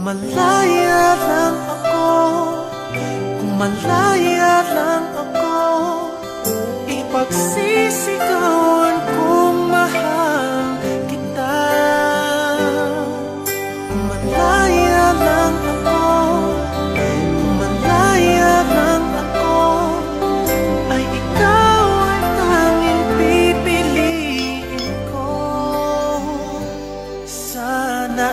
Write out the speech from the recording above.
malaya lang ako, kung malaya lang ako, ipagsisigawan kung mahal kita. Kung malaya lang ako, kung malaya lang ako, ay ikaw ang tanging pipiliin ko. Sana